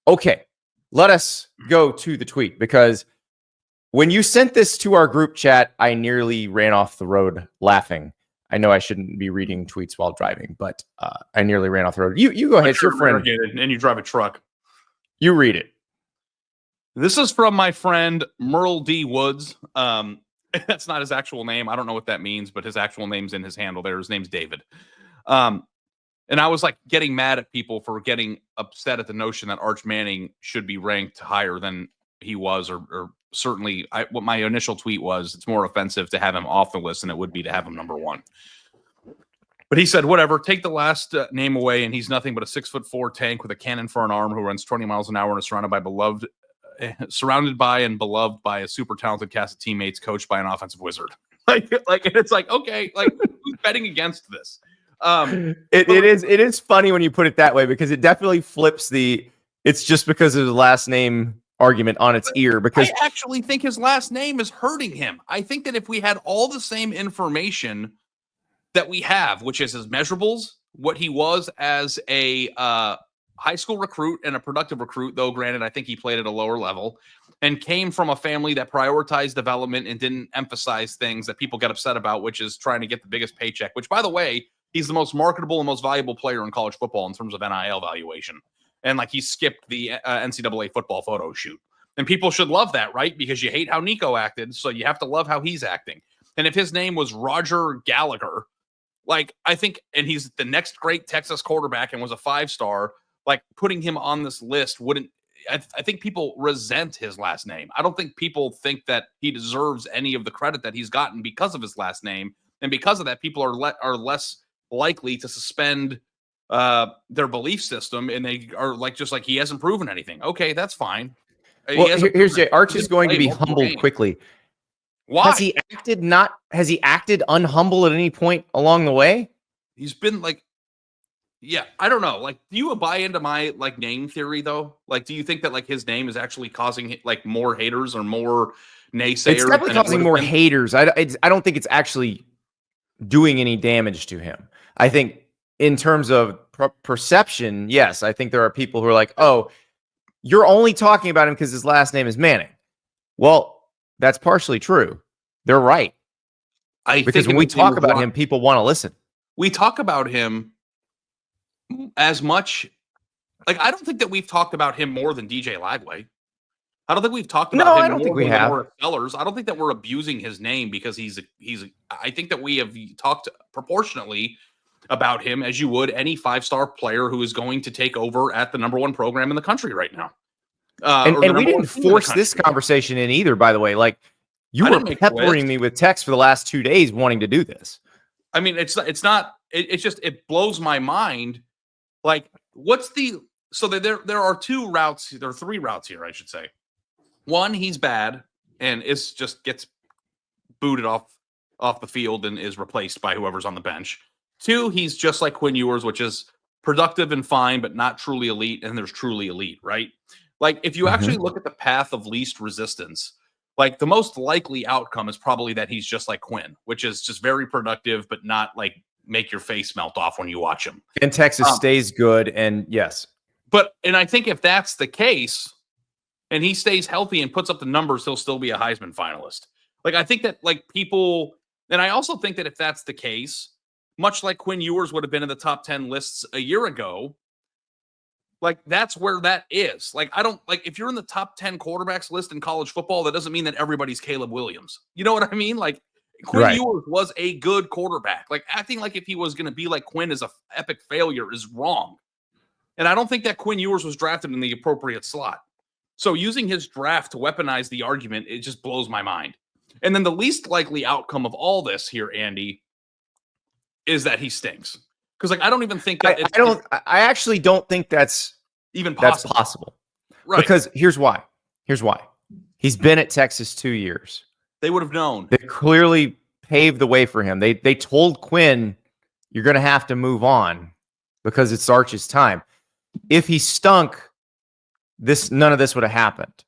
Okay, let us go to the tweet, because when you sent this to our group chat, I nearly ran off the road laughing. I know I shouldn't be reading tweets while driving, but I nearly ran off the road. You go ahead. It's your friend. And you drive a truck. You read it. This is from my friend Merle D. Woods. That's not his actual name. I don't know what that means, but his actual name's in his handle there. His name's David. And I was like getting mad at people for getting upset at the notion that Arch Manning should be ranked higher than he was, or certainly what my initial tweet was, it's more offensive to have him off the list than it would be to have him number one. But he said, whatever, take the last name away, and he's nothing but a 6'4" tank with a cannon for an arm who runs 20 miles an hour and is surrounded by and beloved by a super talented cast of teammates, coached by an offensive wizard. Like it's like, okay, like who's betting against this? It is funny when you put it that way, because it definitely flips it's just because of the last name argument on its ear. Because I actually think his last name is hurting him. I think that if we had all the same information that we have, which is his measurables, what he was as a high school recruit and a productive recruit, though granted, I think he played at a lower level, and came from a family that prioritized development and didn't emphasize things that people get upset about, which is trying to get the biggest paycheck, which, by the way, he's the most marketable and most valuable player in college football in terms of NIL valuation. And like, he skipped the NCAA football photo shoot. And people should love that, right? Because you hate how Nico acted, so you have to love how he's acting. And if his name was Roger Gallagher, like, I think, and he's the next great Texas quarterback and was a 5-star, like, putting him on this list wouldn't, I think people resent his last name. I don't think people think that he deserves any of the credit that he's gotten because of his last name. And because of that, people are less likely to suspend their belief system, and they are like, just like, he hasn't proven anything. Okay, that's fine. Well, here's Jay. Arch is going to be humbled quickly. Why? Has he acted unhumble at any point along the way? He's been like, yeah, I don't know. Like, do you buy into my like name theory though? Like, do you think that like his name is actually causing like more haters or more naysayers? It's definitely causing more haters. I don't think it's actually doing any damage to him. I think in terms of perception, yes, I think there are people who are like, oh, you're only talking about him because his last name is Manning. Well, that's partially true. They're right. Because when we talk about him, people want to listen. We talk about him as much. Like, I don't think that we've talked about him more than DJ Lagway. I don't think we've talked about him. I don't think we have. Sellers. I don't think that we're abusing his name because he's. I think that we have talked proportionately about him as you would any 5-star player who is going to take over at the number 1 program in the country right now. And we didn't force this conversation in either, by the way. Like, you were peppering me with texts for the last 2 days wanting to do this. I mean, it's just, it blows my mind. Like, so there are 2 routes. There are 3 routes here, I should say. One, he's bad and gets booted off the field and is replaced by whoever's on the bench. 2, he's just like Quinn Ewers, which is productive and fine, but not truly elite. And there's truly elite, right? Like, if you actually look at the path of least resistance, like, the most likely outcome is probably that he's just like Quinn, which is just very productive, but not like make your face melt off when you watch him. And Texas stays good. And yes. And I think if that's the case and he stays healthy and puts up the numbers, he'll still be a Heisman finalist. Like, I think that like people, and I also think that if that's the case, much like Quinn Ewers would have been in the top 10 lists a year ago, like, that's where that is. Like, I don't, like, if you're in the top 10 quarterbacks list in college football, that doesn't mean that everybody's Caleb Williams. You know what I mean? Like, Quinn Ewers was a good quarterback. Like, acting like if he was going to be like Quinn is a epic failure is wrong. And I don't think that Quinn Ewers was drafted in the appropriate slot. So using his draft to weaponize the argument, it just blows my mind. And then the least likely outcome of all this here, Andy, is that he stinks. Because, like, I don't even think that I actually don't think that's even possible. That's possible. Right. Because here's why. He's been at Texas 2 years. They would have known. They clearly paved the way for him. They told Quinn, you're going to have to move on because it's Arch's time. If he stunk, none of this would have happened.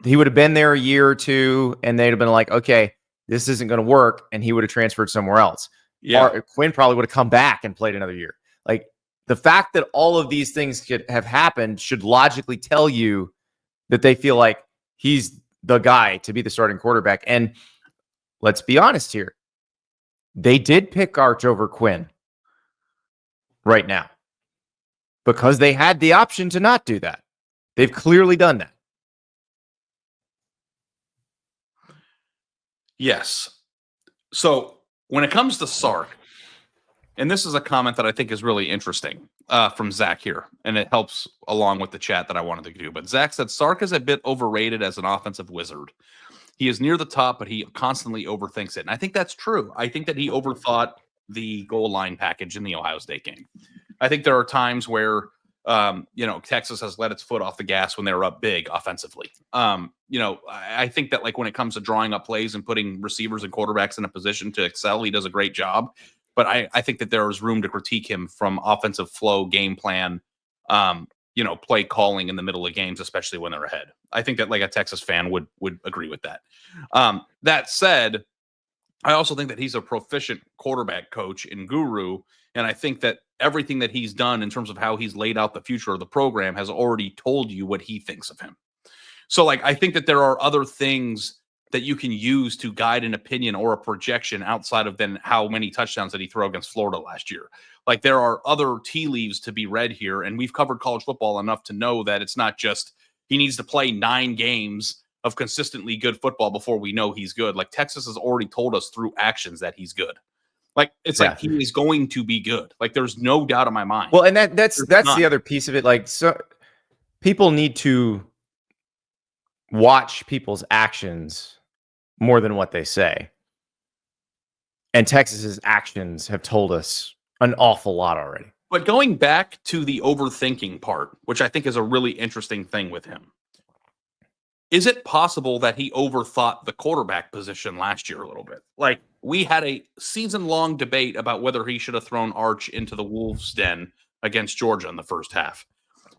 He would have been there a year or two, and they'd have been like, okay, this isn't going to work, and he would have transferred somewhere else. Yeah, Quinn probably would have come back and played another year. Like, the fact that all of these things could have happened should logically tell you that they feel like he's the guy to be the starting quarterback. And let's be honest here. They did pick Arch over Quinn right now because they had the option to not do that. They've clearly done that. Yes. So when it comes to Sark, and this is a comment that I think is really interesting from Zach here, and it helps along with the chat that I wanted to do. But Zach said Sark is a bit overrated as an offensive wizard. He is near the top, but he constantly overthinks it. And I think that's true. I think that he overthought the goal line package in the Ohio State game. I think there are times where, Texas has let its foot off the gas when they were up big offensively. I think that like when it comes to drawing up plays and putting receivers and quarterbacks in a position to excel, he does a great job. But I think that there is room to critique him from offensive flow, game plan, play calling in the middle of games, especially when they're ahead. I think that like a Texas fan would agree with that. That said, I also think that he's a proficient quarterback coach and guru. And I think that everything that he's done in terms of how he's laid out the future of the program has already told you what he thinks of him. So like, I think that there are other things that you can use to guide an opinion or a projection outside of then how many touchdowns did he throw against Florida last year. Like there are other tea leaves to be read here. And we've covered college football enough to know that it's not just he needs to play 9 games of consistently good football before we know he's good. Like Texas has already told us through actions that he's good. Like it's like he is going to be good. Like there's no doubt in my mind. Well, and that's the other piece of it. Like so people need to watch people's actions more than what they say. And Texas's actions have told us an awful lot already. But going back to the overthinking part, which I think is a really interesting thing with him, is it possible that he overthought the quarterback position last year a little bit? Like we had a season-long debate about whether he should have thrown Arch into the Wolves' den against Georgia in the first half.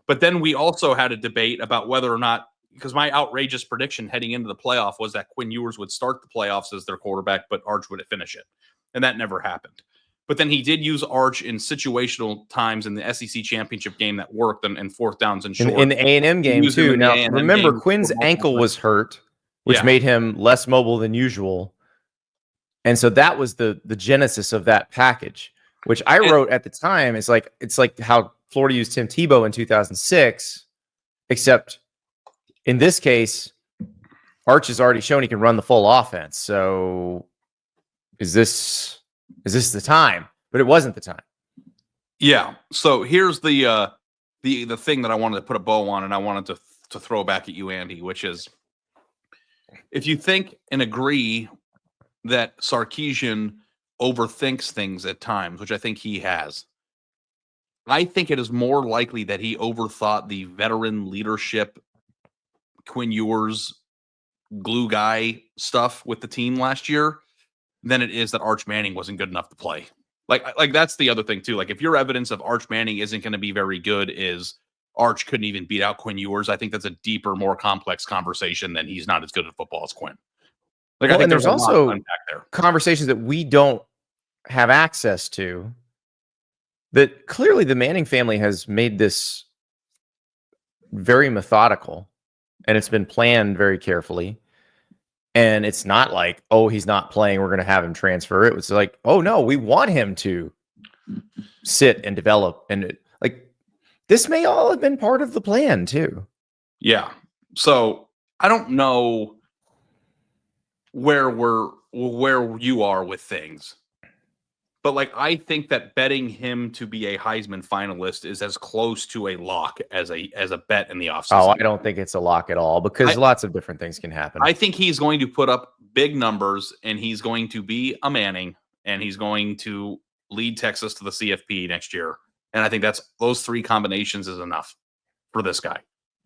But then we also had a debate about whether or not, because my outrageous prediction heading into the playoff was that Quinn Ewers would start the playoffs as their quarterback, but Arch would finish it. And that never happened. But then he did use Arch in situational times in the SEC championship game that worked and fourth downs and short. In the A&M game too. Now, remember, Quinn's ankle was hurt, which made him less mobile than usual. And so that was the genesis of that package, which I wrote at the time. It's like how Florida used Tim Tebow in 2006, except in this case, Arch has already shown he can run the full offense. So is this the time? But it wasn't the time. Yeah. So here's the thing that I wanted to put a bow on, and I wanted to throw back at you, Andy, which is if you think and agree that Sarkisian overthinks things at times, which I think he has, I think it is more likely that he overthought the veteran leadership, Quinn Ewers, glue guy stuff with the team last year than it is that Arch Manning wasn't good enough to play. Like that's the other thing too. Like if your evidence of Arch Manning isn't going to be very good is Arch couldn't even beat out Quinn Ewers, I think that's a deeper, more complex conversation than he's not as good at football as Quinn. Like I think there's also conversations that we don't have access to that clearly the Manning family has made this very methodical and it's been planned very carefully. And it's not like, oh, he's not playing, we're going to have him transfer. It was like, oh, no, we want him to sit and develop. And this may all have been part of the plan, too. Yeah. So I don't know where you are with things. But I think that betting him to be a Heisman finalist is as close to a lock as a bet in the offseason. Oh, I don't think it's a lock at all because lots of different things can happen. I think he's going to put up big numbers and he's going to be a Manning and he's going to lead Texas to the CFP next year. And I think those 3 combinations is enough for this guy.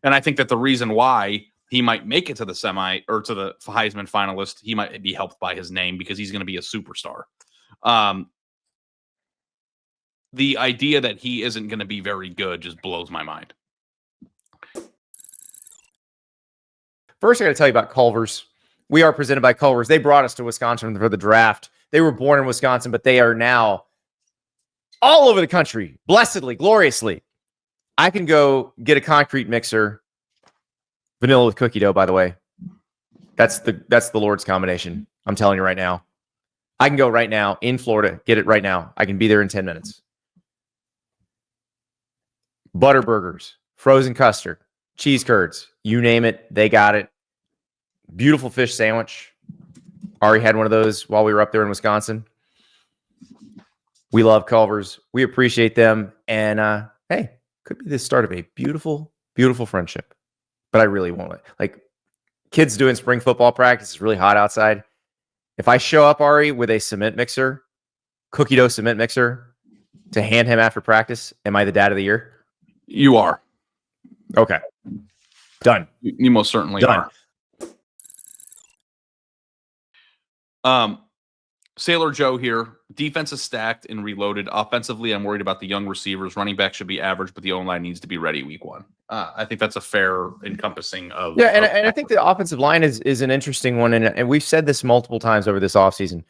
And I think that the reason why he might make it to the semi or to the Heisman finalist, he might be helped by his name because he's going to be a superstar. The idea that he isn't going to be very good just blows my mind. First, I got to tell you about Culvers. We are presented by Culvers. They brought us to Wisconsin for the draft. They were born in Wisconsin, but they are now all over the country, blessedly, gloriously. I can go get a concrete mixer, vanilla with cookie dough, by the way. That's the Lord's combination. I'm telling you right now. I can go right now in Florida, get it right now. I can be there in 10 minutes. ButterBurgers, frozen custard, cheese curds, you name it, they got it. Beautiful fish sandwich. Ari had one of those while we were up there in Wisconsin. We love Culvers. We appreciate them. And hey, could be the start of a beautiful, beautiful friendship. But I really want it. Like, kids doing spring football practice, it's really hot outside. If I show up, Ari, with a cement mixer, cookie dough cement mixer, to hand him after practice, am I the dad of the year? You are. Okay. Done. You most certainly Done. are. Sailor Joe here. Defense is stacked and reloaded. Offensively, I'm worried about the young receivers. Running back should be average, but the O-line needs to be ready week one. I think that's a fair encompassing of. Yeah, and I think the offensive line is an interesting one, and we've said this multiple times over this offseason.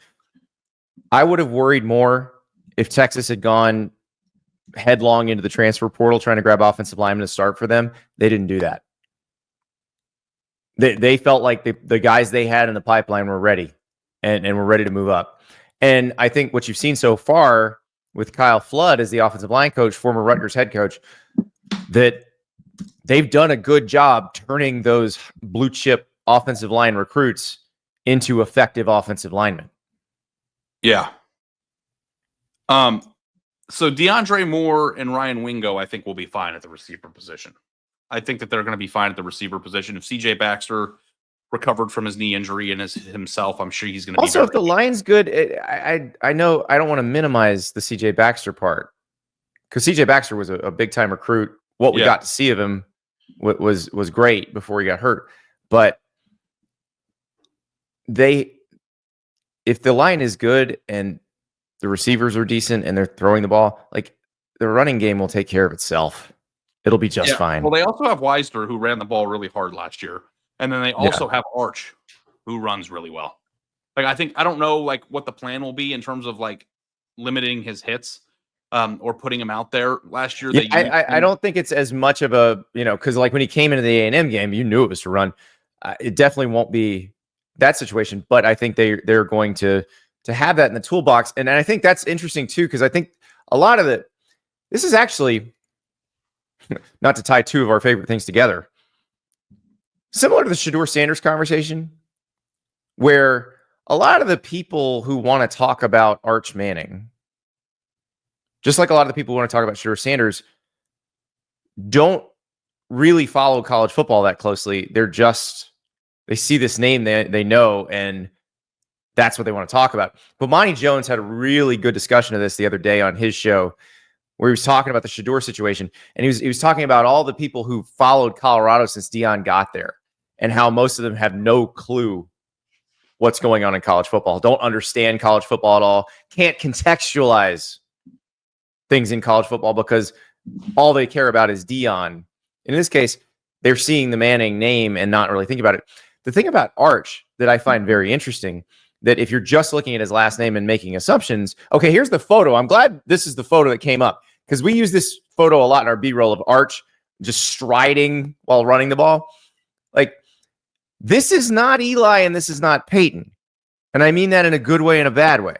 I would have worried more if Texas had gone headlong into the transfer portal trying to grab offensive linemen to start for them. They didn't do that. They felt like the guys they had in the pipeline were ready and were ready to move up. And I think what you've seen so far with Kyle Flood as the offensive line coach, former Rutgers head coach, that they've done a good job turning those blue chip offensive line recruits into effective offensive linemen. Yeah. So DeAndre Moore and Ryan Wingo, I think, will be fine at the receiver position. I think that they're going to be fine at the receiver position. If CJ Baxter recovered from his knee injury and is himself, I'm sure he's going to be. Also, if the line's good, I know I don't want to minimize the CJ Baxter part, because CJ Baxter was a big time recruit. What we got to see of him was great before he got hurt. But if the line is good and the receivers are decent and they're throwing the ball, like, the running game will take care of itself. It'll be just fine. Well, they also have Weisner, who ran the ball really hard last year. And then they also have Arch, who runs really well. Like, I don't know, like, what the plan will be in terms of, like, limiting his hits or putting him out there. Last year, I don't think it's as much of a, because, like, when he came into the A&M game, you knew it was to run. It definitely won't be that situation, but I think they're going to have that in the toolbox. And I think that's interesting too, because I think a lot of this is actually, not to tie two of our favorite things together, similar to the Shedeur Sanders conversation, where a lot of the people who want to talk about Arch Manning, just like a lot of the people who want to talk about Shedeur Sanders, don't really follow college football that closely. They see this name they know, and that's what they want to talk about. But Monty Jones had a really good discussion of this the other day on his show, where he was talking about the Shedeur situation, and he was talking about all the people who followed Colorado since Deion got there, and how most of them have no clue what's going on in college football, don't understand college football at all, can't contextualize things in college football because all they care about is Deion. In this case, they're seeing the Manning name and not really thinking about it. The thing about Arch that I find very interesting, that if you're just looking at his last name and making assumptions, okay, here's the photo. I'm glad this is the photo that came up, because we use this photo a lot in our B-roll of Arch just striding while running the ball. Like, this is not Eli and this is not Peyton. And I mean that in a good way and a bad way.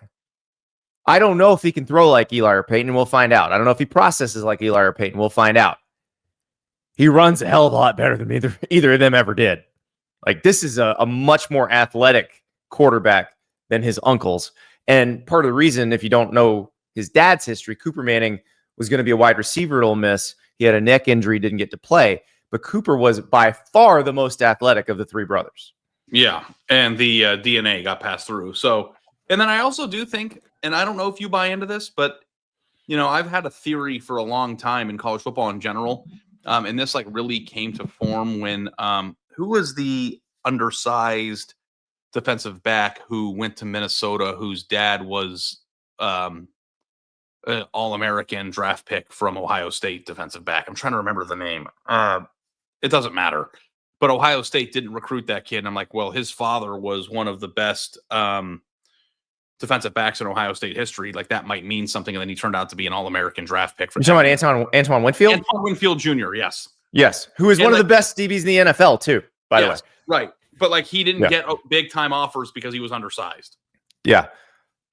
I don't know if he can throw like Eli or Peyton, and we'll find out. I don't know if he processes like Eli or Peyton. We'll find out. He runs a hell of a lot better than either of them ever did. Like, this is a much more athletic quarterback than his uncles. And part of the reason, if you don't know his dad's history, Cooper Manning was going to be a wide receiver at Ole Miss. He had a neck injury, didn't get to play. But Cooper was by far the most athletic of the three brothers. Yeah, and the DNA got passed through. So, and then I also do think, and I don't know if you buy into this, but, I've had a theory for a long time in college football in general. And this, like, really came to form when, who was the undersized defensive back who went to Minnesota, whose dad was an All-American draft pick from Ohio State defensive back. I'm trying to remember the name. It doesn't matter. But Ohio State didn't recruit that kid. And I'm like, well, his father was one of the best defensive backs in Ohio State history, like that might mean something. And then he turned out to be an All-American draft pick. For You're talking about Antoine Winfield? Antoine Winfield Jr., yes. Yes. Who is one of the best DBs in the NFL, too, by the way. Right. But like he didn't get big-time offers because he was undersized. Yeah.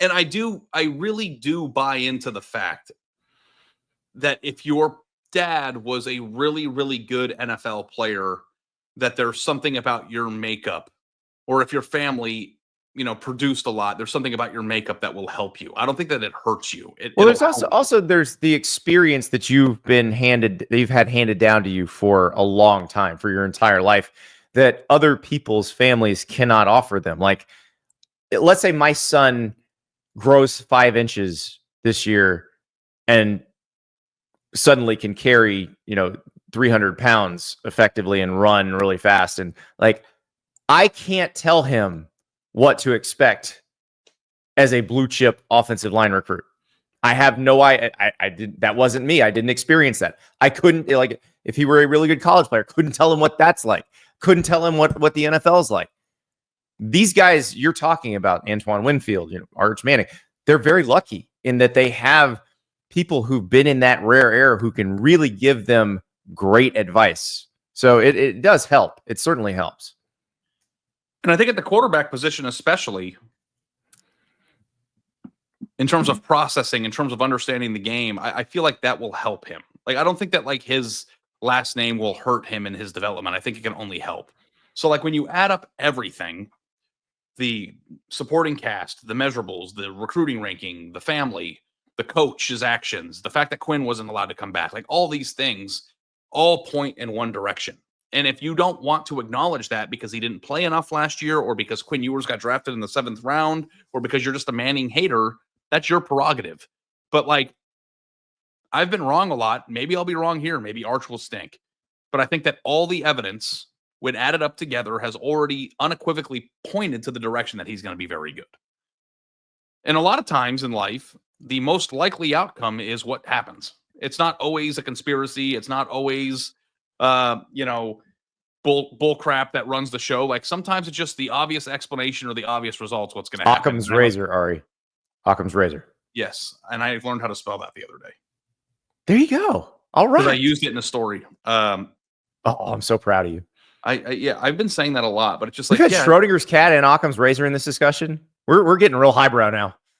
And I really do buy into the fact that if your dad was a really, really good NFL player, that there's something about your makeup, or if your family, produced a lot, there's something about your makeup that will help you. I don't think that it hurts you. There's also there's the experience that you've had handed down to you for a long time, for your entire life, that other people's families cannot offer them. Like, let's say my son grows 5 inches this year and suddenly can carry, 300 pounds effectively and run really fast. And like, I can't tell him what to expect as a blue chip offensive line recruit. I have no idea. I didn't, that wasn't me. I didn't experience that. I couldn't, like, if he were a really good college player, couldn't tell him what that's like. Couldn't tell him what the NFL is like. These guys you're talking about, Antoine Winfield, Arch Manning, they're very lucky in that they have people who've been in that rare air who can really give them great advice. So it does help. It certainly helps. And I think at the quarterback position, especially in terms of processing, in terms of understanding the game, I feel like that will help him. Like, I don't think that like his last name will hurt him in his development. I think it can only help. So like when you add up everything, the supporting cast, the measurables, the recruiting ranking, the family, the coach's actions, the fact that Quinn wasn't allowed to come back, like all these things all point in one direction. And if you don't want to acknowledge that because he didn't play enough last year, or because Quinn Ewers got drafted in the 7th round, or because you're just a Manning hater, that's your prerogative. But like, I've been wrong a lot. Maybe I'll be wrong here. Maybe Arch will stink. But I think that all the evidence, when added up together, has already unequivocally pointed to the direction that he's going to be very good. And a lot of times in life, the most likely outcome is what happens. It's not always a conspiracy. It's not always, bull crap that runs the show. Like sometimes it's just the obvious explanation or the obvious results. What's going to happen? Occam's razor, Ari. Occam's razor. Yes, and I learned how to spell that the other day. There you go. All right. I used it in a story. I'm so proud of you. I've been saying that a lot, but it's just We've had Schrodinger's cat and Occam's razor in this discussion. We're getting real highbrow now.